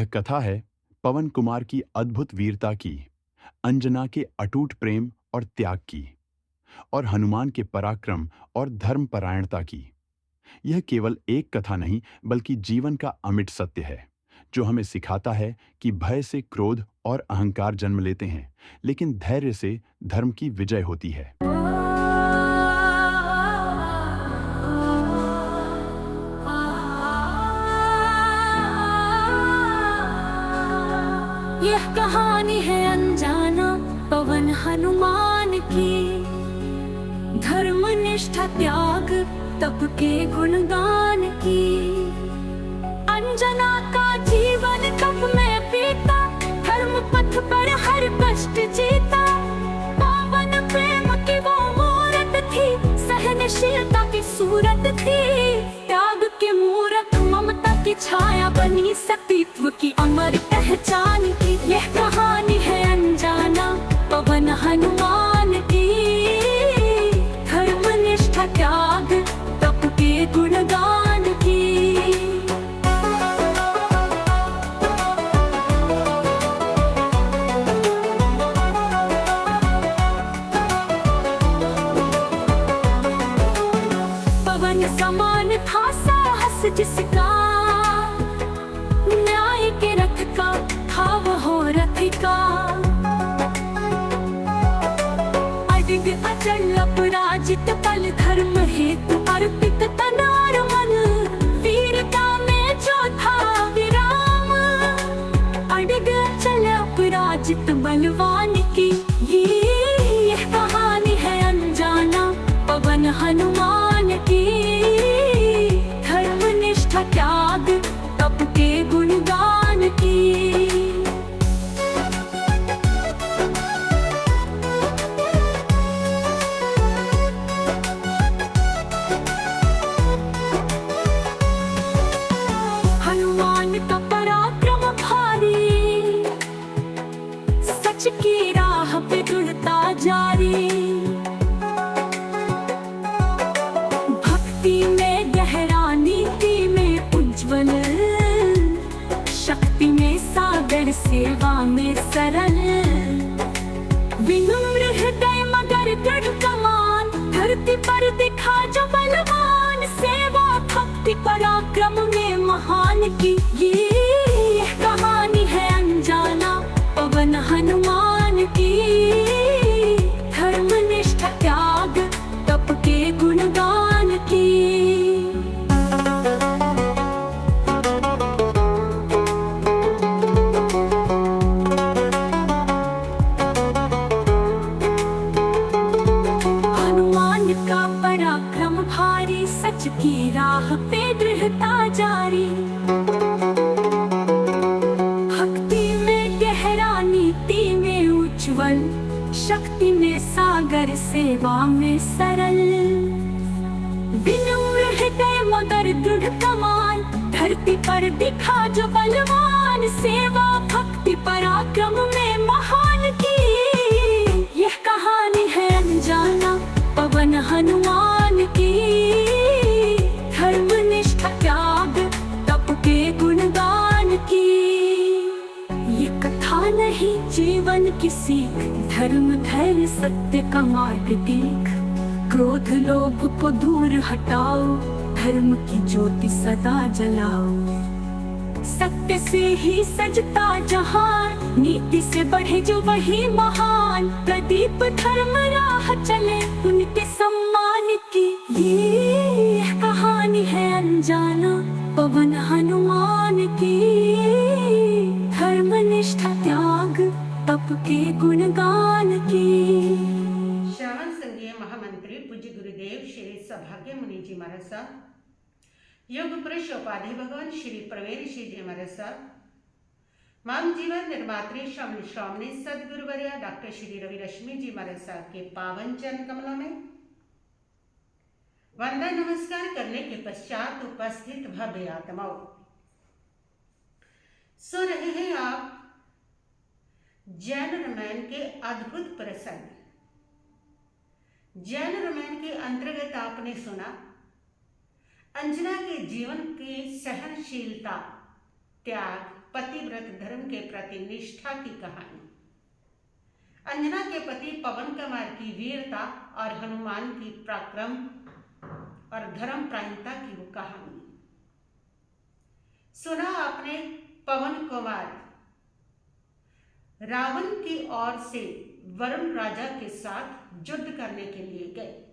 कथा है पवन कुमार की अद्भुत वीरता की, अंजना के अटूट प्रेम और त्याग की, और हनुमान के पराक्रम और धर्मपरायणता की। यह केवल एक कथा नहीं बल्कि जीवन का अमिट सत्य है, जो हमें सिखाता है कि भय से क्रोध और अहंकार जन्म लेते हैं, लेकिन धैर्य से धर्म की विजय होती है। यह कहानी है अनजाना पवन हनुमान की, धर्म निष्ठा त्याग तप के गुणगान की। अंजना का जीवन तप में बीता, धर्म पथ पर हर कष्ट जीता। पावन प्रेम की वो मूरत थी, सहनशीलता की सूरत थी। त्याग की मूरत ममता की छाया बनी, सतीत्व की अमर पहचान की। यह कहानी है अनजाना पवन हनुमान की, धर्म निष्ठा त्याग तप के गुणगान की। पवन समान था साहस जिसका, न्याय के रथ का था वह रथिका। अडिग अचल अपराजित बल, धर्म हेतु अर्पित तन और मन। वीरता में जो था विराम, अडिग अचल अपराजित बलवान की। यह कहानी है अनजाना पवन हनुमान की, धर्म निष्ठा त्याग तप के गुणगान की। हनुमान का पराक्रम भारी, सच की राह पे दृढ़ता जारी। भक्ति में गहरा, नीति में उज्ज्वल, शक्ति में सागर, सेवा में सरल। विनम्र हृदय मगर दृढ़ कमान, धरती पर दिखा जो बलवान। सेवा भक्ति पराक्रम में महान की। यह कहानी है अनजाना पवन हनुमान की, धर्म निष्ठा त्याग तप के गुणगान की। हनुमान का पराक्रम भारी, सच की राह पे दृढ़ता जारी। भक्ति में गहरा, नीति में उज्ज्वल, शक्ति में सागर, सेवा में सरल। विनम्र हृदय मगर दृढ़ कमान, धरती पर दिखा जो बलवान। सेवा भक्ति पराक्रम में महान की। यह कहानी है अनजाना पवन हनुमान की, धर्म निष्ठा त्याग तप के गुणगान की। ये कथा नहीं जीवन की सीख, धर्म धैर्य सत्य का मार्ग देख। क्रोध लोभ को दूर हटाओ, धर्म की ज्योति सदा जलाओ। सत्य से ही सजता जहान, नीति से बढ़े जो वही महान। प्रदीप धर्म राह चले उनके सम्मान की। ये कहानी है अनजाना पवन हनुमान की, धर्म निष्ठा त्याग तप के गुणगान की। श्रावण संघीय महामंत्री पूज्य गुरुदेव श्री सौभाग्य मुनि जी महाराज साहब, योग पुरुष उपाधि भगवान श्री प्रवीर जी महाराज साहब, माम जीवन निर्मात्री श्रावणी सदगुरुवर्य डॉक्टर श्री रवि रश्मि जी महाराज साहब के पावन चरण कमलों में वंदन नमस्कार करने के पश्चात उपस्थित भव्य आत्माओं, सो रहे हैं आप जैन रामायण के अद्भुत प्रसंग। जैन रामायण के अंतर्गत आपने सुना अंजना के जीवन की सहनशीलता, त्याग पतिव्रत धर्म के प्रति निष्ठा की कहानी। अंजना के पति पवन कुमार की वीरता और हनुमान की पराक्रम और धर्मपरायणता की वो कहानी। सुना आपने, पवन कुमार रावण की ओर से वरुण राजा के साथ युद्ध करने के लिए गए।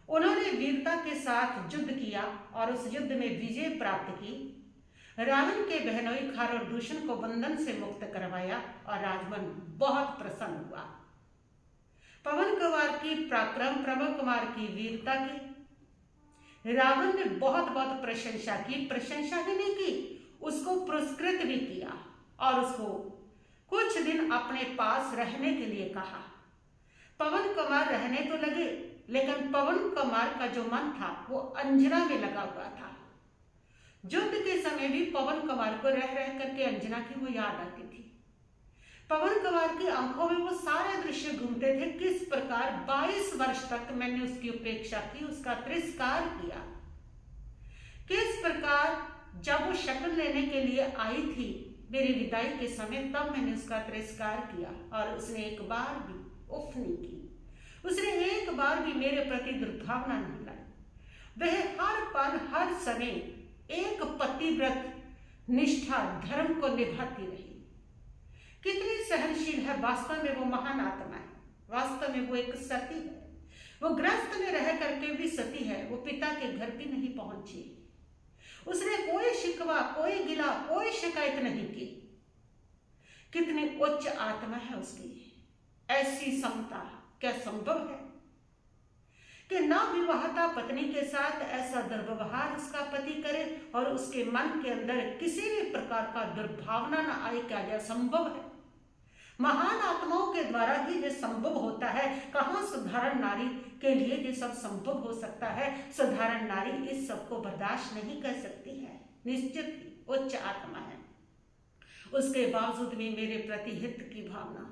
उन्होंने वीरता के साथ युद्ध किया और उस युद्ध में विजय प्राप्त की। रावण के बहनोई खार और दूषण को बंधन से मुक्त करवाया और राजमन बहुत प्रसन्न हुआ। पवन कुमार की पराक्रम, पवन कुमार की वीरता की रावण ने बहुत बहुत प्रशंसा की। प्रशंसा ही नहीं की, उसको पुरस्कृत भी किया और उसको कुछ दिन अपने पास रहने के लिए कहा। पवन कुमार रहने तो लगे, लेकिन पवन कुमार का जो मन था वो अंजना में लगा हुआ था। युद्ध के समय भी पवन कुमार को रह रह करके अंजना की वो याद आती थी। पवन कुमार की आंखों में वो सारे दृश्य घूमते थे, किस प्रकार 22 वर्ष तक मैंने उसकी उपेक्षा की, उसका तिरस्कार किया। किस प्रकार जब वो शक्ल लेने के लिए आई थी मेरी विदाई के समय, तब मैंने उसका तिरस्कार किया और उसने एक बार भी उफ नहीं की। उसने एक बार भी मेरे प्रति दुर्भावना नहीं लाई। वह हर पल हर समय एक पतिव्रत निष्ठा धर्म को निभाती रही। कितनी सहनशील है, वास्तव में वो महान आत्मा है। वास्तव में वो एक सती है। वो गृहस्थ में रह करके भी सती है। वो पिता के घर भी नहीं पहुंची। उसने कोई शिकवा, कोई गिला, कोई शिकायत नहीं की। कितनी उच्च आत्मा है उसकी। ऐसी समता क्या संभव है कि ना विवाहिता पत्नी के साथ ऐसा दुर्व्यवहार उसका पति करे और उसके मन के अंदर किसी भी प्रकार का दुर्भावना न आए? क्या यह संभव है? महान आत्माओं के द्वारा ही ये संभव होता है। कहाँ साधारण नारी के लिए ये सब संभव हो सकता है? साधारण नारी इस सब को बर्दाश्त नहीं कर सकती है। निश्चित ही उच्च आत्मा है। उसके बावजूद भी मेरे प्रति हित की भावना,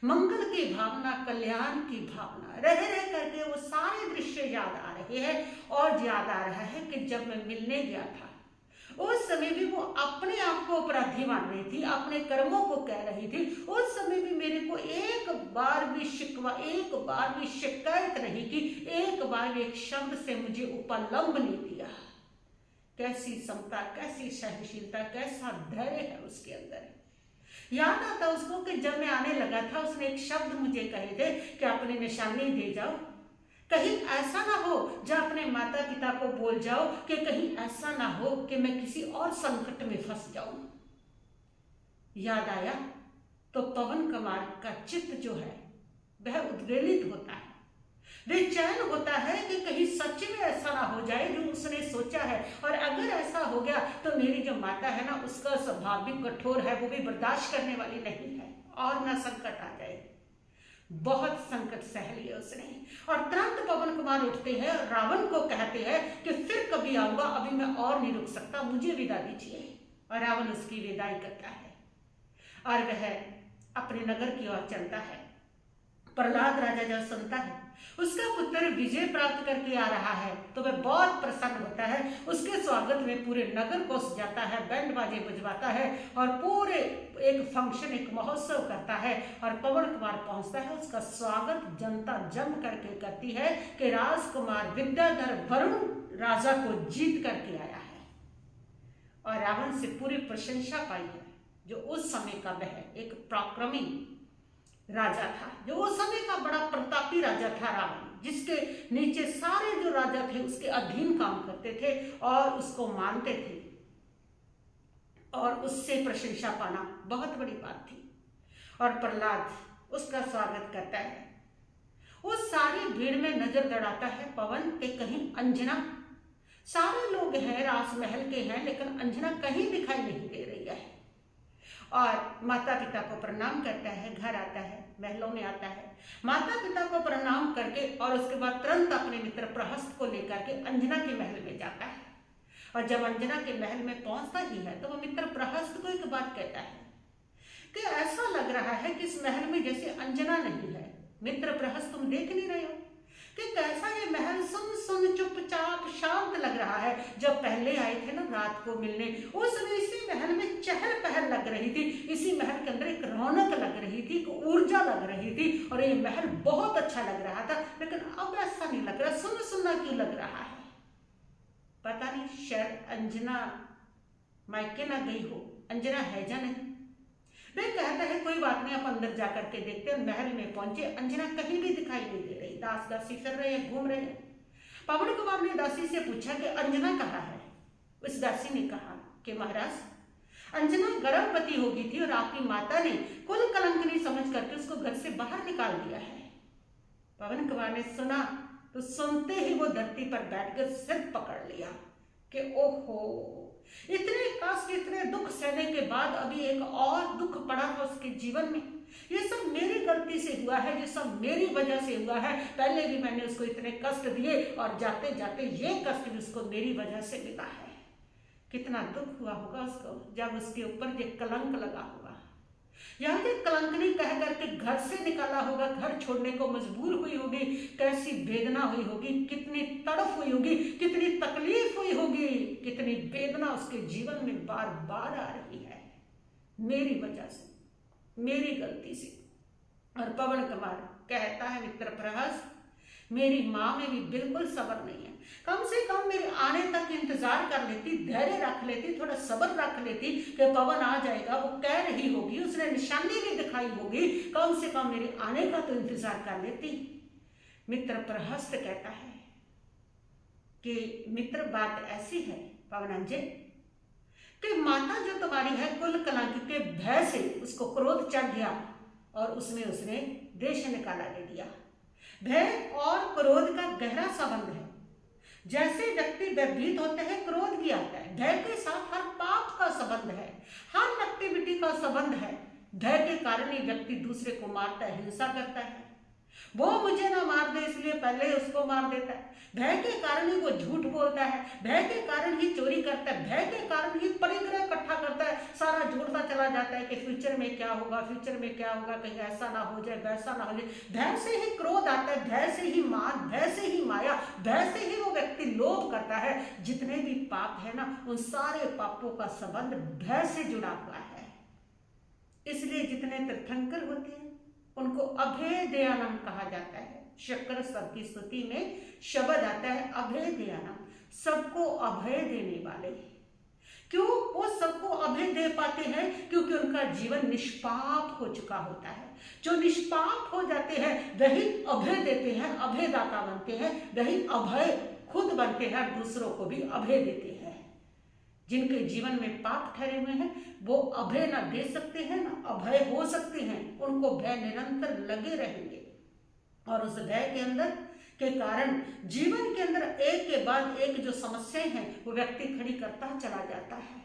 मंगल की भावना, कल्याण की भावना, रह रह करके वो सारे दृश्य याद आ रहे हैं। और याद आ रहा है कि जब मैं मिलने गया था उस समय भी वो अपने आप को अपराधी मान रही थी, अपने कर्मों को कह रही थी। उस समय भी मेरे को एक बार भी शिकवा, एक बार भी शिकायत नहीं की, एक बार भी एक शब्द से मुझे उपलम्ब नहीं दिया। कैसी समता, कैसी सहनशीलता, कैसा धैर्य है उसके अंदर। याद आता उसको कि जब मैं आने लगा था उसने एक शब्द मुझे कहे थे कि अपनी निशानी दे जाओ, कहीं ऐसा ना हो जब अपने माता पिता को बोल जाओ कि कहीं ऐसा ना हो कि मैं किसी और संकट में फंस जाऊं। याद आया तो पवन कुमार का चित्त जो है वह उद्वेलित होता है, बेचैन होता है कि कहीं सच में ऐसा ना हो जाए जो उसने सोचा है। और अगर ऐसा हो गया तो मेरी जो माता है ना, उसका स्वभाव भी कठोर है, वो भी बर्दाश्त करने वाली नहीं है और ना संकट आ जाए। बहुत संकट सह लिया उसने। और तुरंत पवन कुमार उठते हैं, रावण को कहते हैं कि फिर कभी आऊंगा, अभी मैं और नहीं रुक सकता, मुझे विदा दीजिए। और रावण उसकी विदाई करता है और वह अपने नगर की ओर चलता है। प्रहलाद राजा जब सुनता है उसका पुत्र विजय प्राप्त करके आ रहा है तो वह बहुत प्रसन्न होता है। उसके स्वागत में पूरे नगर को सजाता है, बैंड बाजे बजवाता है और पूरे एक फंक्शन, एक महोत्सव करता है। और पवन कुमार पहुंचता है, उसका स्वागत जनता जम करके करती है कि राजकुमार विद्याधर वरुण राजा को जीत करके आया है। और रावण से पूरी प्रशंसा पाई है। जो उस समय का वह एक पराक्रमी राजा था, जो उस समय का बड़ा प्रतापी राजा था रावण, जिसके नीचे सारे जो राजा थे उसके अधीन काम करते थे और उसको मानते थे। और उससे प्रशंसा पाना बहुत बड़ी बात थी। और प्रहलाद उसका स्वागत करता है। उस सारी भीड़ में नजर दौड़ाता है पवन के कहीं अंजना। सारे लोग हैं, राजमहल के हैं, लेकिन अंजना कहीं दिखाई नहीं दे रही है। और माता पिता को प्रणाम करता है, घर आता है, महलों में आता है, माता पिता को प्रणाम करके और उसके बाद तुरंत अपने मित्र प्रहस्त को लेकर के अंजना के महल में जाता है। और जब अंजना के महल में पहुंचता ही है तो वह मित्र प्रहस्त को एक बात कहता है कि ऐसा लग रहा है कि इस महल में जैसे अंजना नहीं है। मित्र प्रहस्त, तुम देख नहीं रहे हो कि कैसा ये महल सुन सुन चुपचाप शांत लग रहा है। है, जब पहले आए थे ना रात को मिलने, उस समय इसी महल में चहल पहल लग रही थी, इसी महल के अंदर एक रौनक लग रही थी, एक ऊर्जा लग रही थी और ये महल बहुत अच्छा लग रहा था। लेकिन अब ऐसा नहीं लग रहा, सुन्न सुन्ना क्यों लग रहा है? पता नहीं, शायद अंजना मायके ना गई हो। अंजना है या नहीं? वे कहता है कोई बात नहीं, आप अंदर जाकर के देखते हैं। महल में पहुंचे, अंजना कहीं भी दिखाई नहीं दे रही। दास दासी फिर रहे हैं, घूम रहे हैं। पवन कुमार ने दासी से पूछा कि अंजना कहाँ है? उस दासी ने कहा कि महाराज, अंजना गर्भवती हो गई थी और आपकी माता ने कुल कलंकनी समझ करके उसको घर से बाहर निकाल दिया है। पवन कुमार ने सुना तो सुनते ही वो धरती पर बैठकर सिर पकड़ लिया कि ओहो, इतने कष्ट, इतने दुख सहने के बाद अभी एक और दुख पड़ा था उसके जीवन में। ये सब मेरी गलती से हुआ है, ये सब मेरी वजह से हुआ है। पहले भी मैंने उसको इतने कष्ट दिए और जाते जाते ये कष्ट भी उसको मेरी वजह से मिला है। कितना दुख हुआ होगा उसको जब उसके ऊपर ये कलंक लगा होगा। यहाँ के कलंकनी कह करके घर से निकाला होगा, घर छोड़ने को मजबूर हुई होगी। कैसी वेदना हुई होगी, कितनी तड़फ हुई होगी, कितनी तकलीफ हुई होगी, कितनी वेदना उसके जीवन में बार बार आ रही है, मेरी वजह से, मेरी गलती से। और पवन कुमार कहता है, मित्र प्रहस, मेरी माँ में भी बिल्कुल सब्र नहीं है। कम से कम मेरे आने तक इंतजार कर लेती, धैर्य रख लेती, थोड़ा सब्र रख लेती कि पवन आ जाएगा। वो कह रही होगी, उसने निशानी भी दिखाई होगी, कम से कम मेरे आने का तो इंतजार कर लेती। मित्र प्रहस्त कहता है कि मित्र, बात ऐसी है पवनंजय कि माता जो तुम्हारी है, कुल कलंक के भय से उसको क्रोध चढ़ गया और उसने देश निकाला दे दिया। भय और क्रोध का गहरा संबंध है। जैसे व्यक्ति भयभीत होते हैं, क्रोध भी आता है। भय के साथ हर पाप का संबंध है, हर एक्टिविटी का संबंध है। भय के कारण ही व्यक्ति दूसरे को मारता है, हिंसा करता है। वो मुझे ना मार दे इसलिए पहले उसको मार देता है। भय के कारण ही वो झूठ बोलता है, भय के कारण ही चोरी करता है, भय के कारण ही परिग्रह इकट्ठा करता है, सारा जोड़ता चला जाता है कि फ्यूचर में क्या होगा, फ्यूचर में क्या होगा, कहीं ऐसा ना हो जाए, वैसा ना हो जाए। भय से ही क्रोध आता है, भय से ही मान, भय से ही माया, भय से ही वो व्यक्ति लोभ करता है। जितने भी पाप है ना, उन सारे पापों का संबंध भय से जुड़ा हुआ है। इसलिए जितने तीर्थंकर होते हैं उनको अभेदयानम कहा जाता है। शंकर सब की स्तुति में शब्द आता है अभेदयानम, सबको अभय देने वाले। क्यों वो सबको अभय दे पाते हैं? क्योंकि उनका जीवन निष्पाप हो चुका होता है। जो निष्पाप हो जाते हैं वही अभय देते हैं, अभयदाता बनते हैं, वही अभय खुद बनते हैं, दूसरों को भी अभय देते हैं। जिनके जीवन में पाप ठहरे हुए हैं वो अभय न दे सकते हैं न अभय हो सकते हैं। उनको भय निरंतर लगे रहेंगे और उस भय के अंदर के कारण जीवन के अंदर एक के बाद एक जो समस्याएं हैं वो व्यक्ति खड़ी करता चला जाता है।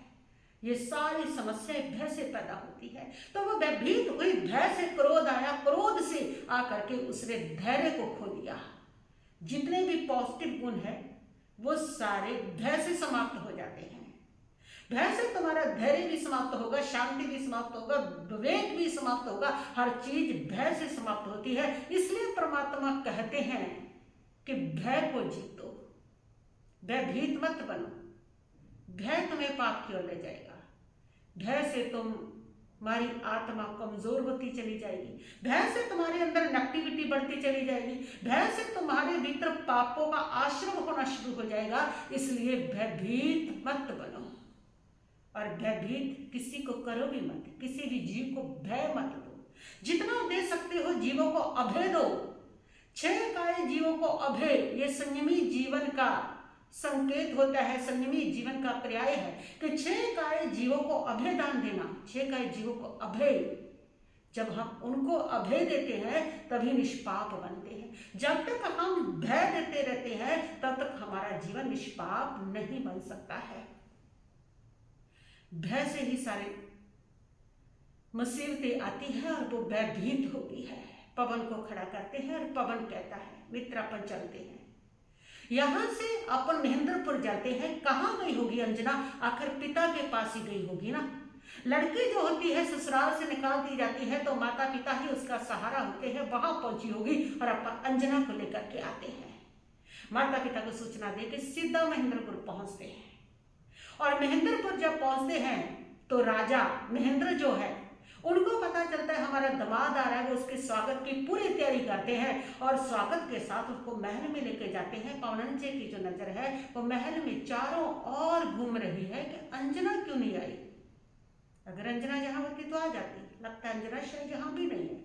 ये सारी समस्याएं भय से पैदा होती है। तो वो भयभीत हुई, भय से क्रोध आया, क्रोध से आकर के उसने धैर्य को खो दिया। जितने भी पॉजिटिव गुण है वो सारे भय से समाप्त हो जाते हैं। भय से तुम्हारा धैर्य भी समाप्त होगा, शांति भी समाप्त होगा, विवेक भी समाप्त होगा, हर चीज भय से समाप्त होती है। इसलिए परमात्मा कहते हैं कि भय को जीतो, भयभीत मत बनो। भय तुम्हें पाप की ओर ले जाएगा। भय से तुम्हारी आत्मा कमजोर होती चली जाएगी, भय से तुम्हारे अंदर नेगेटिविटी बढ़ती चली जाएगी, भय से तुम्हारे भीतर पापों का आश्रम होना शुरू हो जाएगा। इसलिए भयभीत मत बनो और भयभीत किसी को करो भी मत, किसी भी जीव को भय मत दो। जितना दे सकते हो जीवों को अभय दो। 6 काय जीवों को अभय, ये संयमी जीवन का संकेत होता है, संयमी जीवन का पर्याय है कि 6 काय जीवों को अभय दान देना। 6 काय जीवों को अभय, जब हम उनको अभय देते हैं तभी निष्पाप बनते हैं। जब तक हम भय देते रहते हैं तब तक हमारा जीवन निष्पाप नहीं बन सकता है। भय से ही सारे मुसीबतें आती है और वो भयभीत होती है। पवन को खड़ा करते हैं और पवन कहता है मित्र अपन चलते हैं। यहां से अपन महेंद्रपुर जाते हैं। कहाँ गई होगी अंजना? आखिर पिता के पास ही गई होगी ना। लड़की जो होती है ससुराल से निकाल दी जाती है तो माता पिता ही उसका सहारा होते हैं। वहां पहुंची होगी और अपन अंजना को लेकर के आते हैं। माता पिता को सूचना दे के सीधा महेंद्रपुर पहुंचते हैं। और महेंद्रपुर जब पहुंचते हैं तो राजा महेंद्र जो है उनको पता चलता है हमारा दामाद आ रहा है। वो उसके स्वागत की पूरी तैयारी करते हैं और स्वागत के साथ उसको महल में लेके जाते हैं। पवनंजे की जो नजर है वो महल में चारों ओर घूम रही है कि अंजना क्यों नहीं आई। अगर अंजना यहाँ होती तो आ जाती, लगता है अंजना शायद यहाँ भी नहीं है।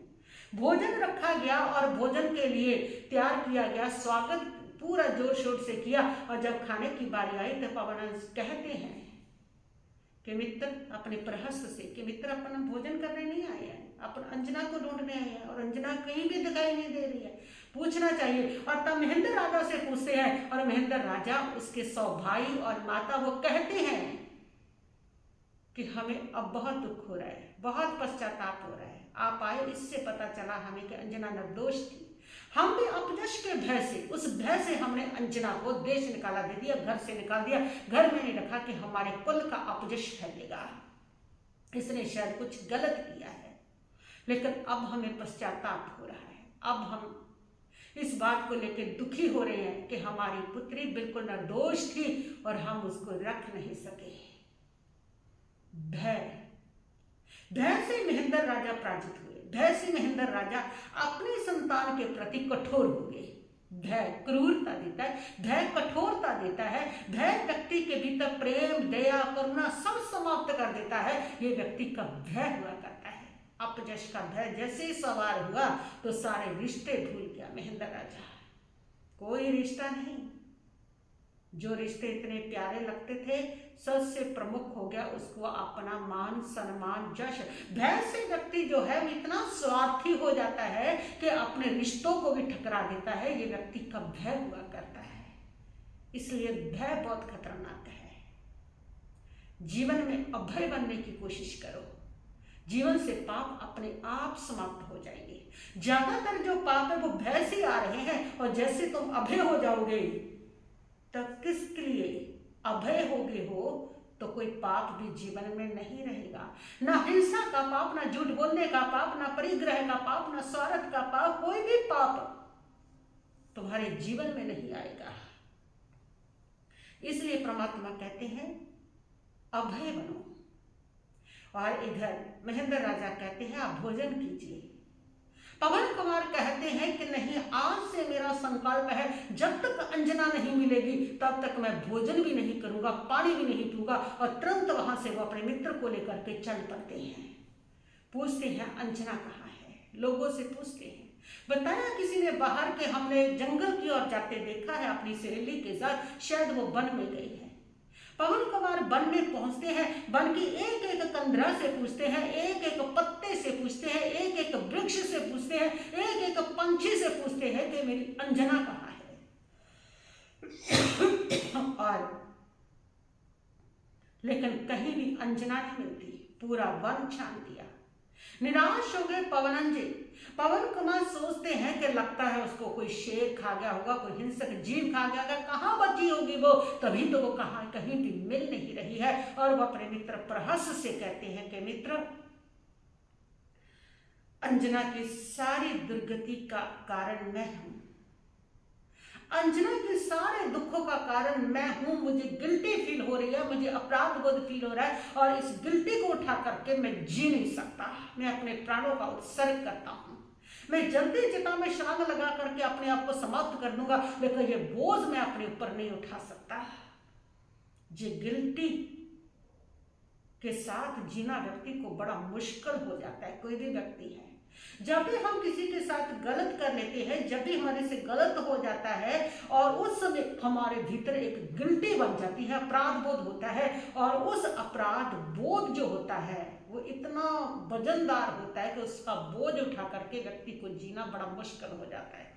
भोजन रखा गया और भोजन के लिए तैयार किया गया, स्वागत पूरा जोर शोर से किया। और जब खाने की बारी आई तो पवनंज कहते हैं कि मित्र अपने प्रहस्त से कि मित्र अपन भोजन करने नहीं आए हैं, अपन अंजना को ढूंढने आए हैं और अंजना कहीं भी दिखाई नहीं दे रही है, पूछना चाहिए। और तब महेंद्र राजा से पूछते हैं और महेंद्र राजा उसके 100 भाई और माता वो कहते हैं कि हमें अब बहुत दुख हो रहा है, बहुत पश्चाताप हो रहा है। आप आए इससे पता चला हमें कि अंजना निर्दोष थी। हमने अपजश के भय से, उस भय से हमने अंजना को देश निकाला दे दिया, घर से निकाल दिया, घर में नहीं रखा कि हमारे कुल का अपजश फैलेगा। इसने शायद कुछ गलत किया है, लेकिन अब हमें पश्चाताप हो रहा है। अब हम इस बात को लेकर दुखी हो रहे हैं कि हमारी पुत्री बिल्कुल निर्दोष थी और हम उसको रख नहीं सके। भय से महेंद्र राजा पराजित हुए। भय से महेंद्र राजा अपनी संतान के प्रति कठोर हो गए। भय क्रूरता देता है, भय कठोरता देता है। भय व्यक्ति के भीतर प्रेम, दया, करुणा सब समाप्त कर देता है। ये व्यक्ति का भय हुआ करता है। अपजश का भय जैसे ही सवार हुआ तो सारे रिश्ते भूल गया महेंद्र राजा। कोई रिश्ता नहीं, जो रिश्ते इतने प्यारे लगते थे सबसे प्रमुख हो गया उसको अपना मान, सम्मान, जश। भय से व्यक्ति जो है वो इतना स्वार्थी हो जाता है कि अपने रिश्तों को भी ठकरा देता है। ये व्यक्ति का भय हुआ करता है। इसलिए भय बहुत खतरनाक है। जीवन में अभय बनने की कोशिश करो, जीवन से पाप अपने आप समाप्त हो जाएंगे। ज्यादातर जो पाप है वो भय से आ रहे हैं और जैसे तुम अभय हो जाओगे तब किसके लिए अभय होगे हो तो कोई पाप भी जीवन में नहीं रहेगा। ना हिंसा का पाप, ना झूठ बोलने का पाप, ना परिग्रह का पाप, ना स्वार्थ का पाप, कोई भी पाप तुम्हारे जीवन में नहीं आएगा। इसलिए परमात्मा कहते हैं अभय बनो। और इधर महेंद्र राजा कहते हैं आप भोजन कीजिए। पवन कुमार कहते हैं कि नहीं, आज से मेरा संकल्प है जब तक अंजना नहीं मिलेगी तब तक मैं भोजन भी नहीं करूंगा, पानी भी नहीं पीऊंगा। और तुरंत वहां से वो अपने मित्र को लेकर के चल पड़ते हैं। पूछते हैं अंजना कहाँ है, लोगों से पूछते हैं। बताया किसी ने बाहर के हमने जंगल की ओर जाते देखा है अपनी सहेली के साथ, शायद वो वन में गई है। पवन कुमार वन में पहुंचते हैं, वन की एक एक कंदरा से पूछते हैं, एक एक पत्ते से पूछते हैं, एक एक वृक्ष से पूछते हैं, एक एक पंछी से पूछते हैं कि मेरी अंजना कहाँ है। और लेकिन कहीं भी अंजना नहीं मिलती। पूरा वन छान दिया। निराश हो गए पवनंजे। पवन कुमार सोचते हैं कि लगता है उसको कोई शेर खा गया होगा, कोई हिंसक जीव खा गया होगा, कहाँ बची होगी वो, तभी तो वो कहाँ कहीं भी मिल नहीं रही है। और वो अपने मित्र प्रहस से कहते हैं कि मित्र, अंजना की सारी दुर्गति का कारण मैं हूं, अंजना के सारे दुखों का कारण मैं हूं। मुझे गिल्टी फील हो रही है, मुझे अपराध बोध फील हो रहा है और इस गिल्टी को उठा करके मैं जी नहीं सकता। मैं अपने प्राणों का उत्सर्ग करता हूं। मैं जल्दी चिता में छलांग लगा करके अपने आप को समाप्त कर दूंगा, लेकिन ये बोझ मैं अपने ऊपर नहीं उठा सकता। ये गिल्टी के साथ जीना व्यक्ति को बड़ा मुश्किल हो जाता है। कोई भी व्यक्ति है, जब भी हम किसी के साथ गलत कर लेते हैं, जब भी हमारे से गलत हो जाता है और उस समय हमारे भीतर एक गिल्टी बन जाती है, अपराध बोध होता है। और उस अपराध बोध जो होता है वो इतना वजनदार होता है कि उसका बोझ उठा करके व्यक्ति को जीना बड़ा मुश्किल हो जाता है।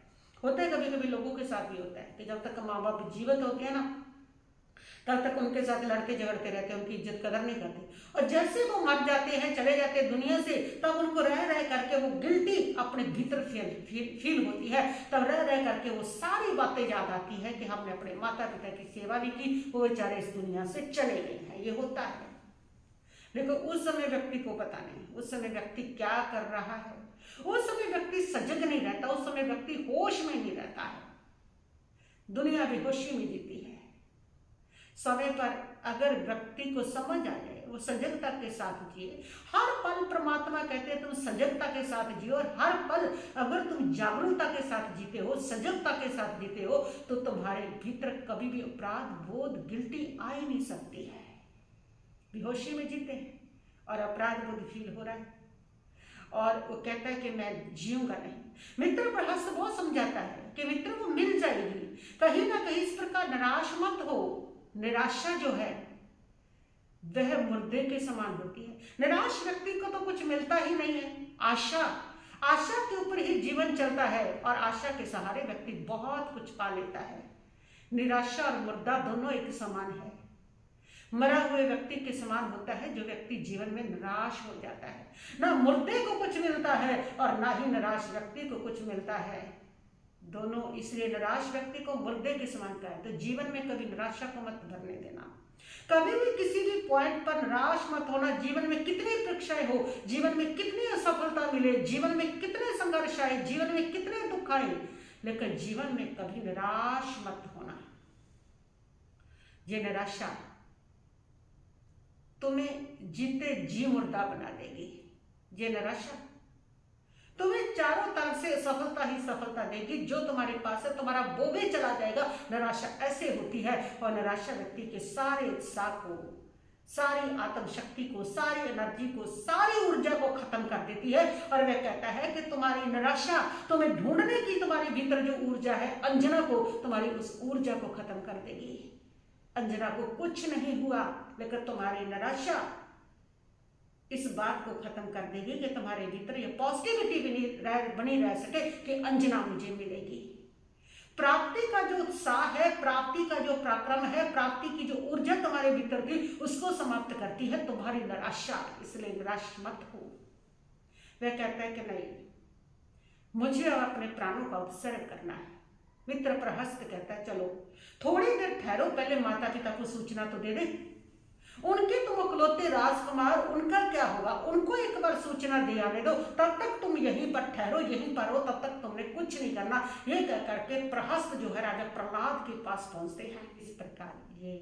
होता है कभी कभी लोगों के साथ भी होता है कि जब तक माँ बाप जीवित होते हैं ना तब तक उनके साथ लड़ते झगड़ते रहते हैं, उनकी इज्जत कदर नहीं करते। और जैसे वो मर जाते हैं, चले जाते हैं दुनिया से, तब उनको रह रह करके वो गिल्टी अपने भीतर फील होती है। तब रह रह करके वो सारी बातें याद आती है कि हमने अपने माता पिता की सेवा नहीं की, वो बेचारे इस दुनिया से चले गए हैं। ये होता है, लेकिन उस समय व्यक्ति को पता नहीं उस समय व्यक्ति क्या कर रहा है। उस समय व्यक्ति सजग नहीं रहता, उस समय व्यक्ति होश में नहीं रहता है। दुनिया बेहोशी में जीती है। समय पर अगर व्यक्ति को समझ आ जाए, वो सजगता के साथ जिए। हर पल परमात्मा कहते हैं तुम सजगता के साथ जियो, और हर पल अगर तुम जागरूकता के साथ जीते हो, सजगता के साथ जीते हो, तो तुम्हारे भीतर कभी भी अपराध बोध, गिल्टी आ ही नहीं सकती है। बेहोशी में जीते हैं और अपराध बोध फील हो रहा है, और वो कहता है कि मैं जीऊंगा नहीं। मित्र प्रहस्त बहुत समझाता है कि मित्र वो मिल जाएगी, कहीं ना कहीं इस प्रकार निराश मत हो। निराशा जो है वह मुर्दे के समान होती है। निराश व्यक्ति को तो कुछ मिलता ही नहीं है। आशा के ऊपर ही जीवन चलता है, और आशा के सहारे व्यक्ति बहुत कुछ पा लेता है। निराशा और मुर्दा दोनों एक समान है। मरा हुए व्यक्ति के समान होता है जो व्यक्ति जीवन में निराश हो जाता है। ना मुर्दे को कुछ मिलता है और ना ही निराश व्यक्ति को कुछ मिलता है। दोनों, इसलिए निराश व्यक्ति को मुर्दे के समान कहा है। तो जीवन में कभी निराशा को मत भरने देना, कभी भी किसी भी पॉइंट पर निराश मत होना। जीवन में कितनी परीक्षाएं हो, जीवन में कितनी असफलता मिले, जीवन में कितने संघर्ष आए, जीवन में कितने दुख आए, लेकिन जीवन में कभी निराश मत होना। ये निराशा तुम्हें जीते जी मुर्दा बना देगी। ये निराशा तुम्हें चारों तरफ से सफलता ही सफलता देगी। जो तुम्हारे पास है तुम्हारा वो भी चला जाएगा। निराशा ऐसे होती है, और निराशा व्यक्ति के सारे उत्साह को, सारी आत्मशक्ति को, सारी एनर्जी को, सारी ऊर्जा को खत्म कर देती है। और वह कहता है कि तुम्हारी निराशा तुम्हें ढूंढने की तुम्हारे भीतर जो ऊर्जा है, अंजना को, तुम्हारी उस ऊर्जा को खत्म कर देगी। अंजना को कुछ नहीं हुआ, लेकिन तुम्हारी निराशा इस बात को खत्म कर देगी कि तुम्हारे भीतर ये पॉजिटिविटी बनी रह सके कि अंजना मुझे मिलेगी। प्राप्ति का जो उत्साह है, प्राप्ति का जो पराक्रम है, प्राप्ति की जो ऊर्जा तुम्हारे भीतर थी, उसको समाप्त करती है तुम्हारी निराशा। इसलिए निराश मत हो। वह कहता है कि नहीं, मुझे अब अपने प्राणों का उपसर्ग करना है। मित्र प्रहस्त कहता है चलो थोड़ी देर ठहरो, पहले माता पिता को सूचना तो दे दे। उनके तुम इकलौते राजकुमार, उनका क्या होगा, उनको एक बार सूचना दे आने दो, तब तक तुम यहीं पर ठहरो, यहीं पर हो, तब तक तुमने कुछ नहीं करना। ये कह करके प्रहस्त जो है राजा प्रहलाद के पास पहुंचते हैं। इस प्रकार ये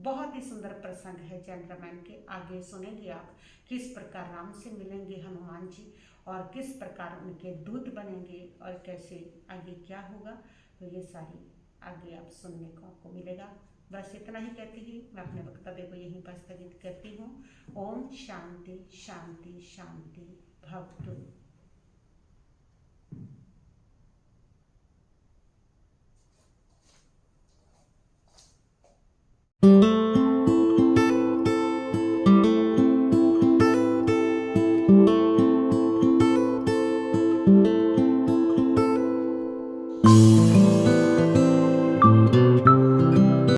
बहुत ही सुंदर प्रसंग है चंद्रमैन के। आगे सुनेंगे आप किस प्रकार राम से मिलेंगे हनुमान जी, और किस प्रकार उनके दूत बनेंगे, और कैसे आगे क्या होगा। तो ये सारी आगे आप सुनने को आपको मिलेगा। बस इतना ही कहती ही मैं अपने वक्तव्य को यहीं पर स्थगित करती हूँ। ओम शांति शांति शांति भवतु।